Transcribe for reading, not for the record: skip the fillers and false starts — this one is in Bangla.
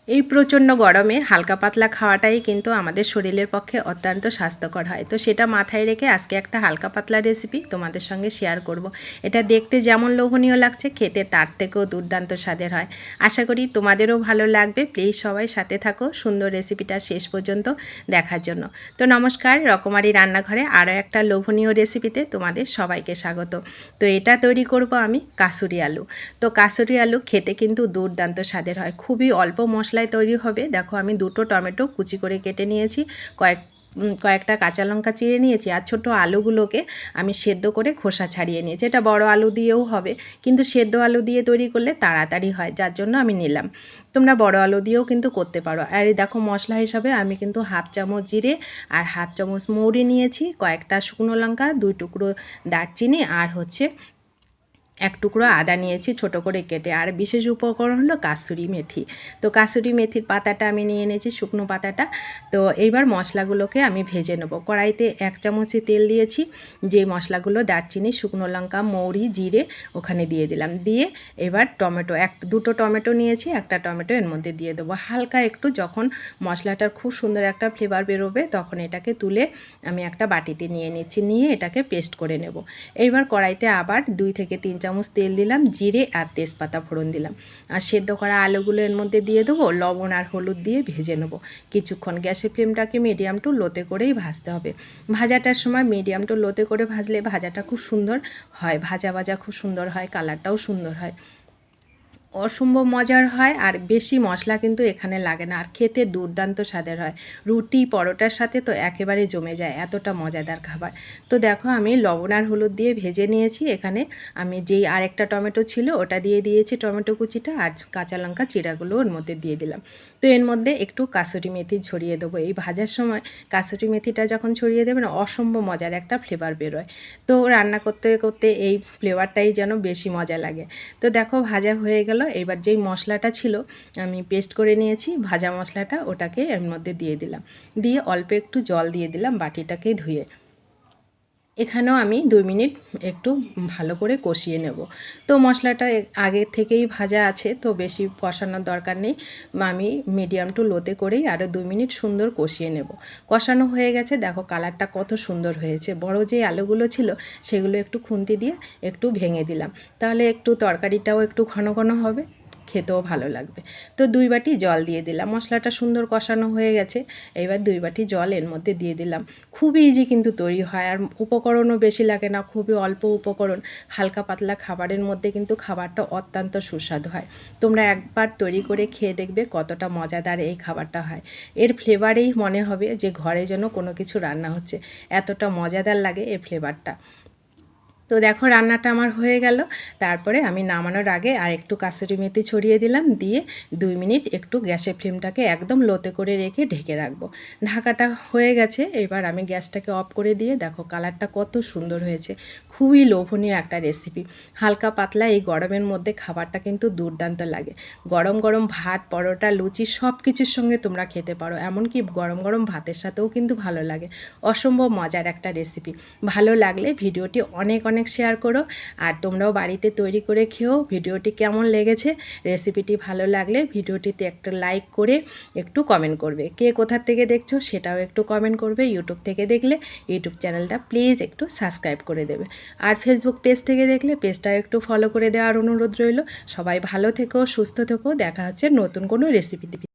এই প্রচণ্ড গরমে হালকা পাতলা খাওয়াটাই কিন্তু আমাদের শরীরের পক্ষে অত্যন্ত স্বাস্থ্যকর হয়। তো সেটা মাথায় রেখে আজকে একটা হালকা পাতলা রেসিপি তোমাদের সঙ্গে শেয়ার করব। এটা দেখতে যেমন লোভনীয় লাগছে, খেতে তার থেকেও দুর্দান্ত স্বাদের হয়। আশা করি তোমাদেরও ভালো লাগবে। প্লিজ সবাই সাথে থাকো সুন্দর রেসিপিটা শেষ পর্যন্ত দেখার জন্য। তো নমস্কার, রকমারি রান্নাঘরে আরও একটা লোভনীয় রেসিপিতে তোমাদের সবাইকে স্বাগত। তো এটা তৈরি করব আমি কাসুরি আলু। তো কাসুরি আলু খেতে কিন্তু দুর্দান্ত স্বাদের হয়, খুবই অল্প মশলায় তৈরি হবে। দেখো আমি দুটো টমেটো কুচি করে কেটে নিয়েছি, কয়েকটা কাঁচা লঙ্কা চিড়ে নিয়েছি, আর ছোটো আলুগুলোকে আমি সেদ্ধ করে খোসা ছাড়িয়ে নিয়েছি। এটা বড় আলু দিয়েও হবে, কিন্তু সেদ্ধ আলু দিয়ে তৈরি করলে তাড়াতাড়ি হয়, যার জন্য আমি নিলাম। তোমরা বড় আলু দিয়েও কিন্তু করতে পারো। আর এই দেখো মশলা হিসাবে আমি কিন্তু হাফ চামচ জিরে আর হাফ চামচ মৌরি নিয়েছি, কয়েকটা শুকনো লঙ্কা, 2 টুকরো দারচিনি, আর হচ্ছে 1 টুকরো আদা নিয়েছি ছোট করে কেটে। আর বিশেষ উপকরণ হলো কাসুরি মেথি। তো কাসুরি মেথির পাতাটা আমি নিয়ে নিয়েছি, শুকনো পাতাটা। তো এইবার মশলাগুলোকে আমি ভেজে নেব। কড়াইতে 1 চামচে তেল দিয়েছি, যে মশলাগুলো দারচিনি, শুকনো লঙ্কা, মৌরি, জিরে ওখানে দিয়ে দিলাম। দিয়ে এবার টমেটো, দুটো টমেটো নিয়েছি, একটা টমেটো এর মধ্যে দিয়ে দেবো। হালকা একটু যখন মশলাটার খুব সুন্দর একটা ফ্লেভার বেরোবে, তখন এটাকে তুলে আমি একটা বাটিতে নিয়ে নিচ্ছি, নিয়ে এটাকে পেস্ট করে নেব। এইবার কড়াইতে আবার 2 থেকে 3 চামচ তেল দিলাম, জিরে আর তেজপাতা ফোড়ন দিলাম, আর সেদ্ধ করা আলুগুলো এর মধ্যে দিয়ে দেবো। লবণ আর হলুদ দিয়ে ভেজে নেব কিছুক্ষণ। গ্যাসের ফ্লেমটাকে মিডিয়াম টু লোতে করেই ভাজতে হবে। ভাজাটার সময় মিডিয়াম টু লোতে করে ভাজলে ভাজাটা খুব সুন্দর হয়, ভাজা ভাজা খুব সুন্দর হয়, কালারটাও সুন্দর হয়, অসম্ভব মজার হয়। আর বেশি মশলা কিন্তু এখানে লাগে না, আর খেতে দুর্দান্ত স্বাদের হয়। রুটি পরোটার সাথে তো একেবারে জমে যায়, এতটা মজাদার খাবার। তো দেখো আমি লবণ আর হলুদ দিয়ে ভেজে নিয়েছি। এখানে আমি যেই আরেকটা টমেটো ছিল ওটা দিয়ে দিয়েছি, টমেটো কুচিটা, আর কাঁচা লঙ্কা চিড়াগুলো ওর মধ্যে দিয়ে দিলাম। তো এর মধ্যে একটু কাসুরি মেথি ছড়িয়ে দেবো। এই ভাজার সময় কাসুরি মেথিটা যখন ছড়িয়ে দেবে না, অসম্ভব মজার একটা ফ্লেভার বেরোয়। তো রান্না করতে করতে এই ফ্লেভারটাই যেন বেশি মজা লাগে। তো দেখো ভাজা হয়ে গেল। এবার যেই মশলাটা ছিল আমি পেস্ট করে নিয়েছি, ভাজা মশলাটা, ওটাকে এর মধ্যে দিয়ে দিলাম। দিয়ে অল্প একটু জল দিয়ে দিলাম বাটিটাকে ধুয়ে। এখানেও আমি 2 মিনিট একটু ভালো করে কষিয়ে নেব। তো মশলাটা আগে থেকেই ভাজা আছে, তো বেশি কষানোর দরকার নেই। আমি মিডিয়াম টু লোতে করেই আরও 2 মিনিট সুন্দর কষিয়ে নেব। কষানো হয়ে গেছে, দেখো কালারটা কত সুন্দর হয়েছে। বড় যে আলুগুলো ছিল সেগুলো একটু খুন্তি দিয়ে একটু ভেঙে দিলাম, তাহলে একটু তরকারিটাও একটু ঘন ঘন হবে, খেতেও ভালো লাগবে। তো 2 বাটি জল দিয়ে দিলাম। মশলাটা সুন্দর কষানো হয়ে গেছে, এবার 2 বাটি জল এর মধ্যে দিয়ে দিলাম। খুবই ইজি কিন্তু তৈরি হয়, আর উপকরণও বেশি লাগে না, খুবই অল্প উপকরণ। হালকা পাতলা খাবারের মধ্যে কিন্তু খাবারটা অত্যন্ত সুস্বাদু হয়। তোমরা একবার তৈরি করে খেয়ে দেখবে কতটা মজাদার এই খাবারটা হয়। এর ফ্লেভারেই মনে হবে যে ঘরে যেন কোনো কিছু রান্না হচ্ছে, এতটা মজাদার লাগে এর ফ্লেভারটা। তো দেখো রান্নাটা আমার হয়ে গেল। তারপরে আমি নামানোর আগে আর একটু কাসুরি মেথি ছড়িয়ে দিলাম, দিয়ে 2 মিনিট একটু গ্যাসের ফ্লেমটাকে একদম লোতে করে রেখে ঢেকে রাখবো। ঢাকাটা হয়ে গেছে, এবার আমি গ্যাসটাকে অফ করে দিয়ে দেখো কালারটা কত সুন্দর হয়েছে। খুবই লোভনীয় একটা রেসিপি। হালকা পাতলা এই গরমের মধ্যে খাবারটা কিন্তু দুর্দান্ত লাগে। গরম গরম ভাত, পরোটা, লুচি সব কিছুর সঙ্গে তোমরা খেতে পারো, এমনকি গরম গরম ভাতের সাথেও কিন্তু ভালো লাগে। অসম্ভব মজার একটা রেসিপি। ভালো লাগলে ভিডিওটি অনেক অনেক শেয়ার করো, আর তোমরাও বাড়িতে তৈরি করে খেও। ভিডিওটি কেমন লেগেছে, রেসিপিটি ভালো লাগলে ভিডিওটিতে একটা লাইক করে একটু কমেন্ট করবে। কে কোথা থেকে দেখছো সেটাও একটু কমেন্ট করবে। ইউটিউব থেকে দেখলে ইউটিউব চ্যানেলটা প্লিজ একটু সাবস্ক্রাইব করে দেবে, আর ফেসবুক পেজ থেকে দেখলে পেজটাও একটু ফলো করে দেওয়ার অনুরোধ রইল। সবাই ভালো থেকো, সুস্থ থেকো, দেখা হচ্ছে নতুন কোনো রেসিপি।